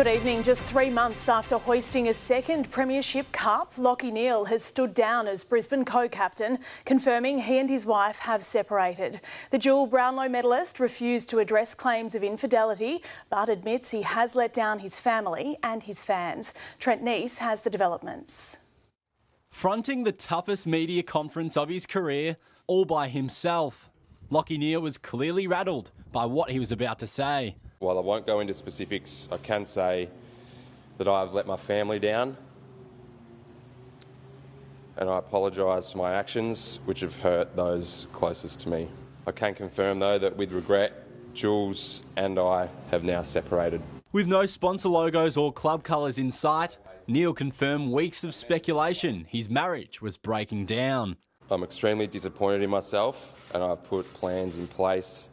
Good evening. Just 3 months after hoisting a second premiership cup, Lachie Neale has stood down as Brisbane co-captain, confirming he and his wife have separated. The dual Brownlow medalist refused to address claims of infidelity, but admits he has let down his family and his fans. Trent Neese has the developments. Fronting the toughest media conference of his career, all by himself, Lachie Neale was clearly rattled by what he was about to say. While I won't go into specifics, I can say that I've let my family down, and I apologise for my actions which have hurt those closest to me. I can confirm though that with regret, Jules and I have now separated. With no sponsor logos or club colours in sight, Neale confirmed weeks of speculation his marriage was breaking down. I'm extremely disappointed in myself, and I've put plans in place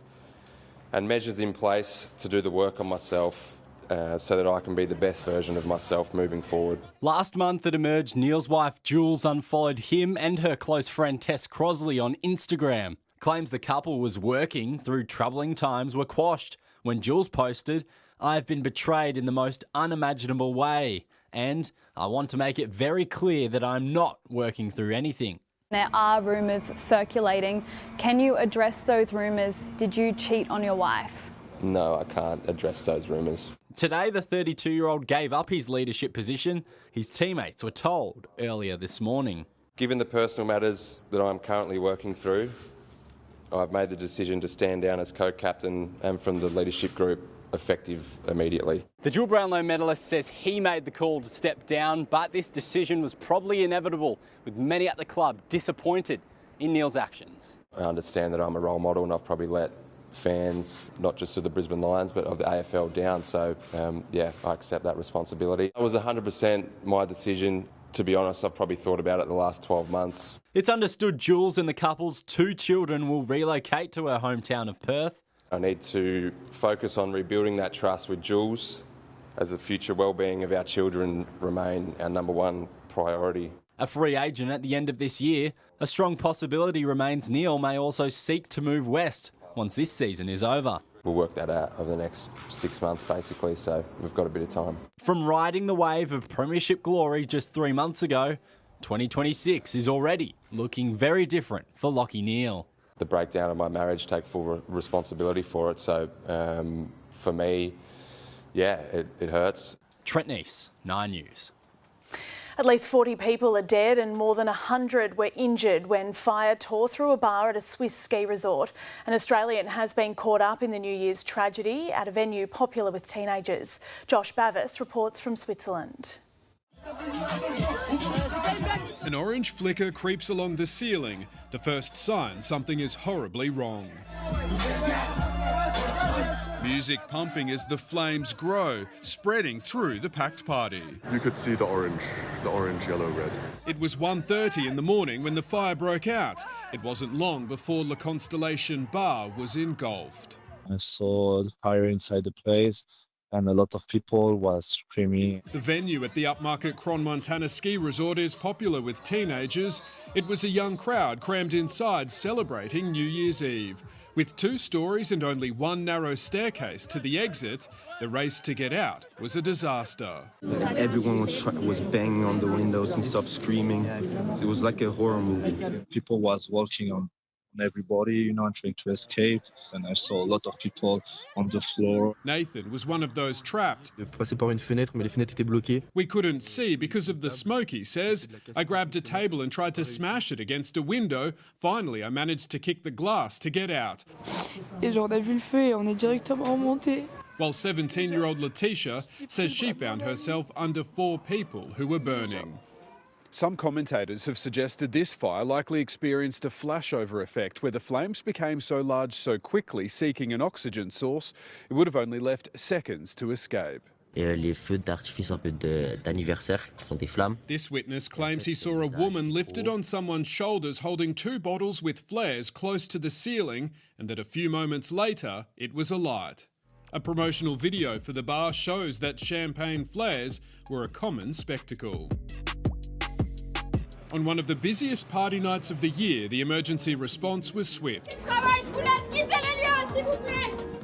and measures in place to do the work on myself so that I can be the best version of myself moving forward. Last month it emerged Neale's wife Jules unfollowed him and her close friend Tess Crosley on Instagram. Claims the couple was working through troubling times were quashed when Jules posted, "I've been betrayed in the most unimaginable way, and I want to make it very clear that I'm not working through anything." There are rumours circulating. Can you address those rumours? Did you cheat on your wife? No, I can't address those rumours. Today, the 32-year-old gave up his leadership position, his teammates were told earlier this morning. Given the personal matters that I'm currently working through, I've made the decision to stand down as co-captain and from the leadership group effective immediately. The dual Brownlow medalist says he made the call to step down, but this decision was probably inevitable, with many at the club disappointed in Neale's actions. I understand that I'm a role model and I've probably let fans, not just of the Brisbane Lions, but of the AFL down, so yeah, I accept that responsibility. It was 100% my decision. To be honest, I've probably thought about it the last 12 months. It's understood Jules and the couple's 2 children will relocate to her hometown of Perth. I need to focus on rebuilding that trust with Jules, as the future well-being of our children remain our #1 priority. A free agent at the end of this year, a strong possibility remains Neale may also seek to move west once this season is over. We'll work that out over the next 6 months basically, so we've got a bit of time. From riding the wave of premiership glory just 3 months ago, 2026 is already looking very different for Lachie Neale. The breakdown of my marriage, take full responsibility for it, so for me, yeah, it hurts. Trent Neese, 9 News. At least 40 people are dead and more than 100 were injured when fire tore through a bar at a Swiss ski resort. An Australian has been caught up in the New Year's tragedy at a venue popular with teenagers. Josh Bavis reports from Switzerland. An orange flicker creeps along the ceiling, the first sign something is horribly wrong. Music pumping as the flames grow, spreading through the packed party. You could see the orange, yellow, red. It was 1:30 in the morning when the fire broke out. It wasn't long before La Constellation Bar was engulfed. I saw the fire inside the place and a lot of people was screaming. The venue at the upmarket Cron-Montana ski resort is popular with teenagers. It was a young crowd crammed inside celebrating New Year's Eve. With 2 stories and only 1 narrow staircase to the exit, the race to get out was a disaster. Everyone was banging on the windows and stuff, screaming. It was like a horror movie. People was walking on everybody, and trying to escape, and I saw a lot of people on the floor. Nathan was one of those trapped. Je passais par une fenêtre, mais les fenêtres étaient bloquées. We couldn't see because of the smoke, he says. I grabbed a table and tried to smash it against a window. Finally, I managed to kick the glass to get out. Et on a vu le feu et on est directement remonté. While 17-year-old Letitia says she found herself under 4 people who were burning. Some commentators have suggested this fire likely experienced a flashover effect where the flames became so large so quickly, seeking an oxygen source, it would have only left seconds to escape. Les feux d'artifice un peu d'anniversaire qui font des flammes. This witness claims he saw a woman lifted on someone's shoulders holding 2 bottles with flares close to the ceiling, and that a few moments later it was alight. A promotional video for the bar shows that champagne flares were a common spectacle. On one of the busiest party nights of the year, the emergency response was swift.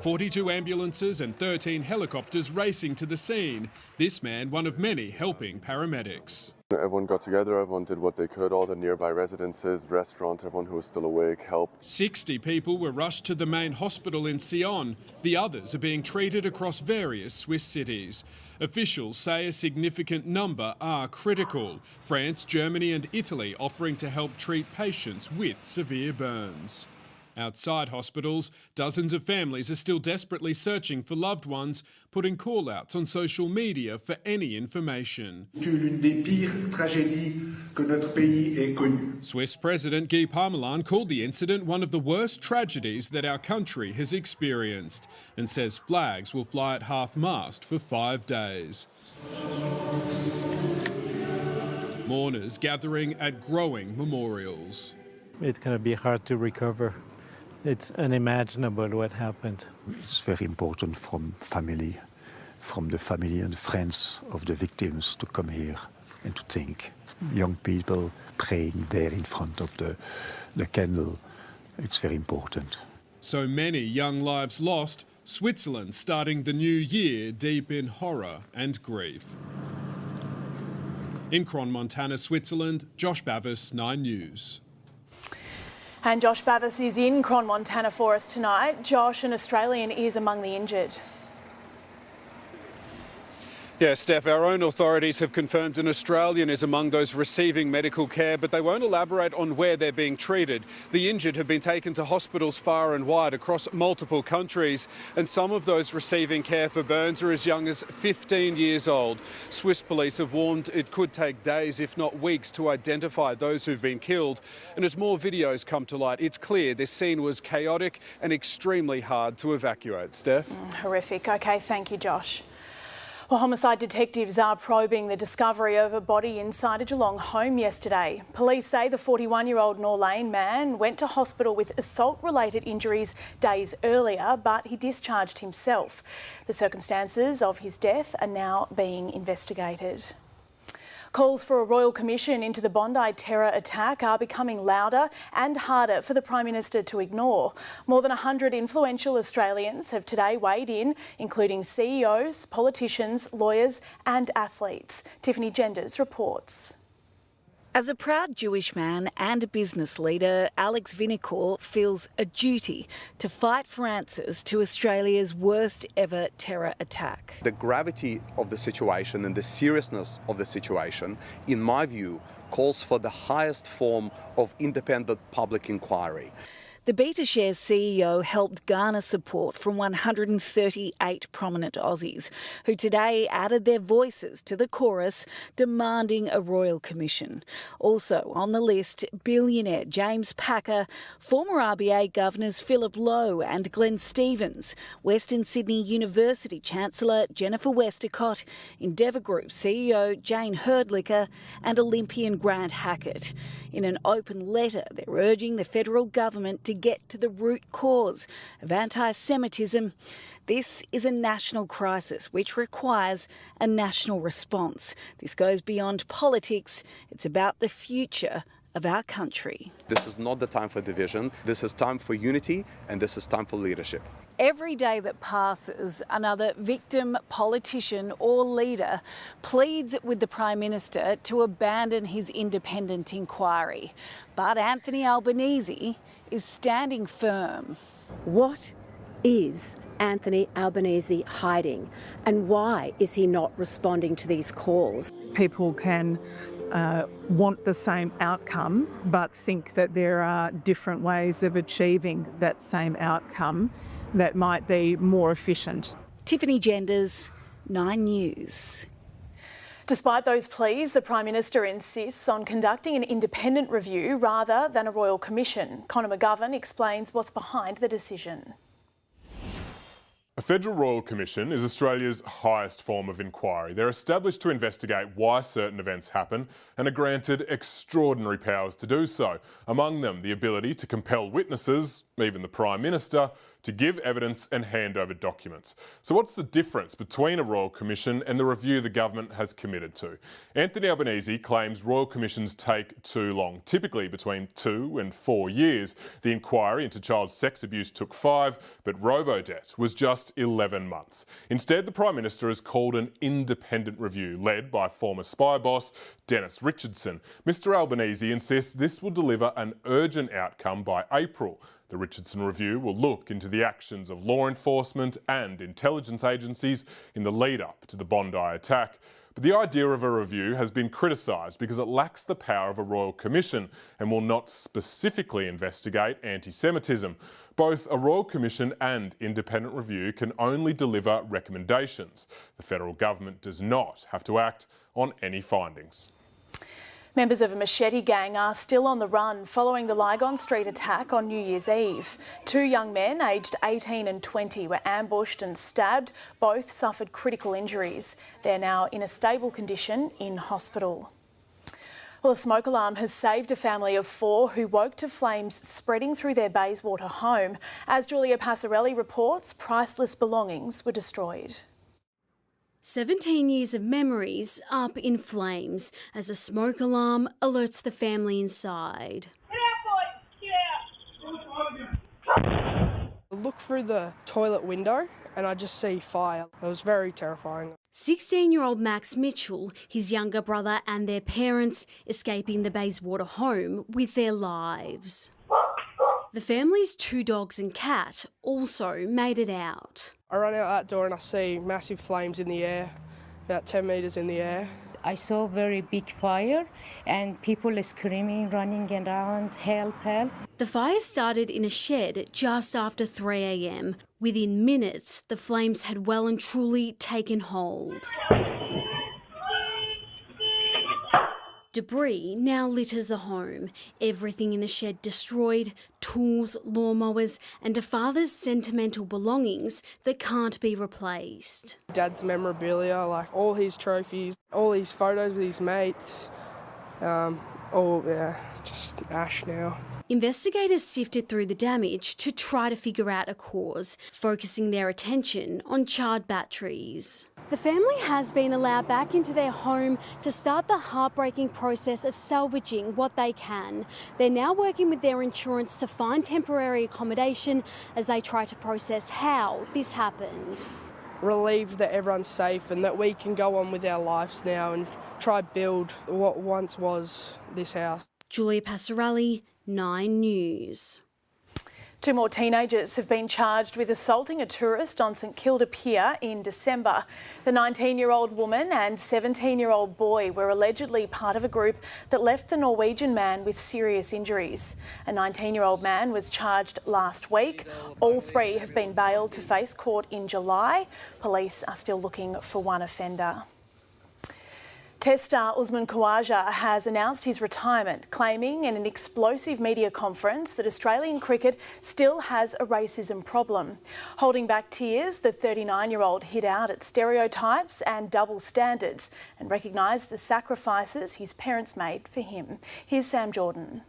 42 ambulances and 13 helicopters racing to the scene. This man, one of many, helping paramedics. Everyone got together, everyone did what they could, all the nearby residences, restaurants, everyone who was still awake helped. 60 people were rushed to the main hospital in Sion. The others are being treated across various Swiss cities. Officials say a significant number are critical. France, Germany and Italy offering to help treat patients with severe burns. Outside hospitals, dozens of families are still desperately searching for loved ones, putting call-outs on social media for any information. Swiss President Guy Parmelin called the incident one of the worst tragedies that our country has experienced and says flags will fly at half-mast for 5 days. Mourners gathering at growing memorials. It's going to be hard to recover. It's unimaginable what happened. It's very important from the family and friends of the victims to come here and to think. Young people praying there in front of the candle, it's very important. So many young lives lost, Switzerland starting the new year deep in horror and grief. In Crans-Montana, Switzerland, Josh Bavis, 9 News. And Josh Bavis is in Crans-Montana for us tonight. Josh, an Australian is among the injured. Yeah, Steph, our own authorities have confirmed an Australian is among those receiving medical care, but they won't elaborate on where they're being treated. The injured have been taken to hospitals far and wide across multiple countries, and some of those receiving care for burns are as young as 15 years old. Swiss police have warned it could take days, if not weeks, to identify those who've been killed. And as more videos come to light, it's clear this scene was chaotic and extremely hard to evacuate. Steph? Horrific. OK, thank you, Josh. Well, homicide detectives are probing the discovery of a body inside a Geelong home yesterday. Police say the 41-year-old Norlane man went to hospital with assault-related injuries days earlier, but he discharged himself. The circumstances of his death are now being investigated. Calls for a royal commission into the Bondi terror attack are becoming louder and harder for the Prime Minister to ignore. More than 100 influential Australians have today weighed in, including CEOs, politicians, lawyers and athletes. Tiffany Genders reports. As a proud Jewish man and a business leader, Alex Vinocourt feels a duty to fight for answers to Australia's worst ever terror attack. The gravity of the situation and the seriousness of the situation, in my view, calls for the highest form of independent public inquiry. The BetaShares CEO helped garner support from 138 prominent Aussies, who today added their voices to the chorus demanding a royal commission. Also on the list, billionaire James Packer, former RBA governors Philip Lowe and Glenn Stevens, Western Sydney University Chancellor Jennifer Westacott, Endeavour Group CEO Jane Herdlicker and Olympian Grant Hackett. In an open letter, they're urging the federal government to get to the root cause of anti-Semitism. This is a national crisis which requires a national response. This goes beyond politics. It's about the future of our country. This is not the time for division. This is time for unity and this is time for leadership. Every day that passes, another victim, politician or leader pleads with the Prime Minister to abandon his independent inquiry. But Anthony Albanese is standing firm. What is Anthony Albanese hiding and why is he not responding to these calls? People can want the same outcome but think that there are different ways of achieving that same outcome that might be more efficient. Tiffany Genders, 9 News. Despite those pleas, the Prime Minister insists on conducting an independent review rather than a royal commission. Conor McGovern explains what's behind the decision. A federal royal commission is Australia's highest form of inquiry. They're established to investigate why certain events happen and are granted extraordinary powers to do so. Among them, the ability to compel witnesses, even the Prime Minister, to give evidence and hand over documents. So what's the difference between a Royal Commission and the review the government has committed to? Anthony Albanese claims Royal Commissions take too long, typically between 2 and 4 years. The inquiry into child sex abuse took 5, but robo-debt was just 11 months. Instead, the Prime Minister has called an independent review led by former spy boss Dennis Richardson. Mr Albanese insists this will deliver an urgent outcome by April. The Richardson review will look into the actions of law enforcement and intelligence agencies in the lead-up to the Bondi attack. But the idea of a review has been criticised because it lacks the power of a Royal Commission and will not specifically investigate anti-Semitism. Both a Royal Commission and independent review can only deliver recommendations. The federal government does not have to act on any findings. Members of a machete gang are still on the run following the Lygon Street attack on New Year's Eve. 2 young men aged 18 and 20 were ambushed and stabbed. Both suffered critical injuries. They're now in a stable condition in hospital. Well, a smoke alarm has saved a family of 4 who woke to flames spreading through their Bayswater home. As Julia Passarelli reports, priceless belongings were destroyed. 17 years of memories up in flames as a smoke alarm alerts the family inside. I look through the toilet window and I just see fire. It was very terrifying. 16-year-old Max Mitchell, his younger brother and their parents escaping the Bayswater home with their lives. The family's 2 dogs and cat also made it out. I run out that door and I see massive flames in the air, about 10 metres in the air. I saw a very big fire and people screaming, running around, help, help. The fire started in a shed just after 3 a.m. Within minutes, the flames had well and truly taken hold. Debris now litters the home. Everything in the shed destroyed, tools, lawnmowers, and a father's sentimental belongings that can't be replaced. Dad's memorabilia, like all his trophies, all his photos with his mates, just ash now. Investigators sifted through the damage to try to figure out a cause, focusing their attention on charred batteries. The family has been allowed back into their home to start the heartbreaking process of salvaging what they can. They're now working with their insurance to find temporary accommodation as they try to process how this happened. Relieved that everyone's safe and that we can go on with our lives now and try build what once was this house. Julia Passarelli, 9 News. 2 more teenagers have been charged with assaulting a tourist on St Kilda Pier in December. The 19-year-old woman and 17-year-old boy were allegedly part of a group that left the Norwegian man with serious injuries. A 19-year-old man was charged last week. All 3 have been bailed to face court in July. Police are still looking for one offender. Test star Usman Khawaja has announced his retirement, claiming in an explosive media conference that Australian cricket still has a racism problem. Holding back tears, the 39-year-old hit out at stereotypes and double standards and recognised the sacrifices his parents made for him. Here's Sam Jordan.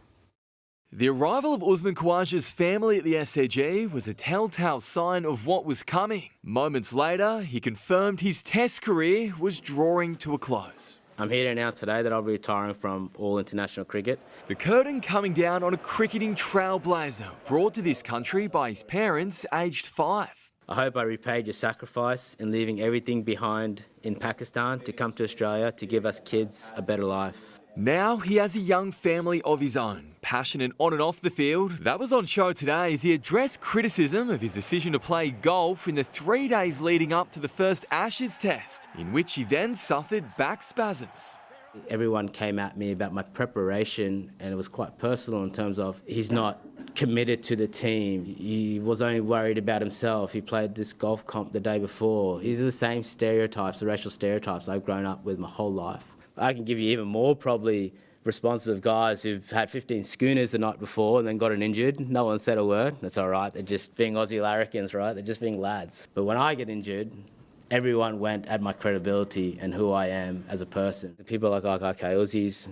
The arrival of Usman Khawaja's family at the SCG was a telltale sign of what was coming. Moments later, he confirmed his Test career was drawing to a close. I'm here to announce today that I'll be retiring from all international cricket. The curtain coming down on a cricketing trailblazer brought to this country by his parents aged 5. I hope I repaid your sacrifice in leaving everything behind in Pakistan to come to Australia to give us kids a better life. Now he has a young family of his own, passionate on and off the field. That was on show today as he addressed criticism of his decision to play golf in the 3 days leading up to the first Ashes test, in which he then suffered back spasms. Everyone came at me about my preparation, and it was quite personal in terms of he's not committed to the team. He was only worried about himself. He played this golf comp the day before. These are the same stereotypes, the racial stereotypes I've grown up with my whole life. I can give you even more probably responses of guys who've had 15 schooners the night before and then gotten injured. No one said a word. That's all right. They're just being Aussie larrikins, right? They're just being lads. But when I get injured, everyone went at my credibility and who I am as a person. People are like, okay, Uzi's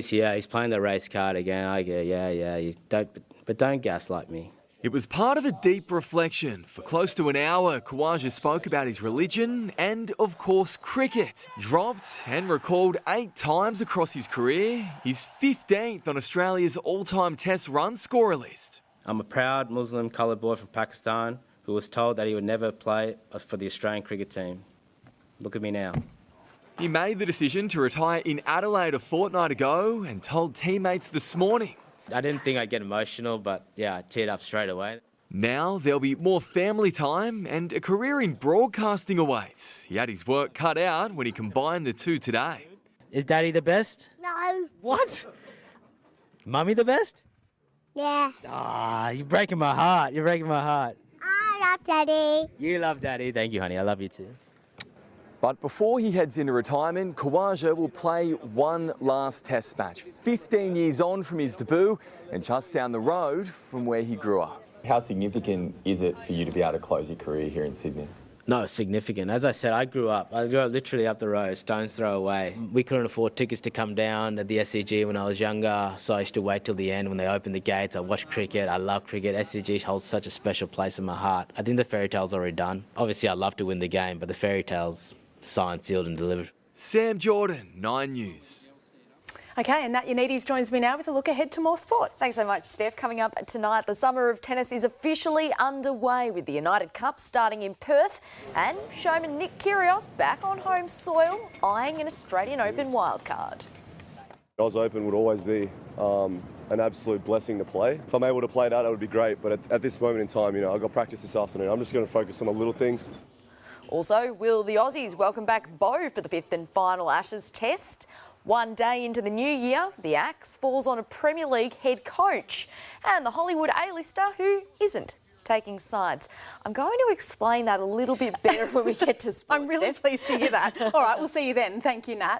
here. He's playing the race card again. I go, yeah. But don't gaslight me. It was part of a deep reflection. For close to an hour, Khawaja spoke about his religion and, of course, cricket. Dropped and recalled 8 times across his career. He's 15th on Australia's all-time Test run scorer list. I'm a proud Muslim coloured boy from Pakistan who was told that he would never play for the Australian cricket team. Look at me now. He made the decision to retire in Adelaide a fortnight ago and told teammates this morning. I didn't think I'd get emotional, but yeah, I teared up straight away. Now there'll be more family time and a career in broadcasting awaits. He had his work cut out when he combined the two today. Is Daddy the best? No. What? Mummy the best? Yeah. Ah, you're breaking my heart. You're breaking my heart. I love Daddy. You love Daddy. Thank you, honey. I love you too. But before he heads into retirement, Khawaja will play one last Test match, 15 years on from his debut and just down the road from where he grew up. How significant is it for you to be able to close your career here in Sydney? No, it's significant. As I said, I grew up literally up the road, stone's throw away. We couldn't afford tickets to come down at the SCG when I was younger, so I used to wait till the end when they opened the gates. I watched cricket. I love cricket. SCG holds such a special place in my heart. I think the fairy tale's already done. Obviously, I'd love to win the game, but the fairy tale's signed, sealed and delivered. Sam Jordan, 9 News. Okay, and Nat Yanides joins me now with a look ahead to more sport. Thanks so much, Steph. Coming up tonight, the summer of tennis is officially underway with the United Cup starting in Perth and showman Nick Kyrgios back on home soil, eyeing an Australian Open wildcard. Oz Open would always be an absolute blessing to play. If I'm able to play that would be great, but at this moment in time, I've got practice this afternoon. I'm just going to focus on the little things. Also, will the Aussies welcome back Bo for the 5th and final Ashes test? One day into the new year, the axe falls on a Premier League head coach and the Hollywood A-lister who isn't taking sides. I'm going to explain that a little bit better when we get to sports. I'm really pleased to hear that. All right, we'll see you then. Thank you, Nat.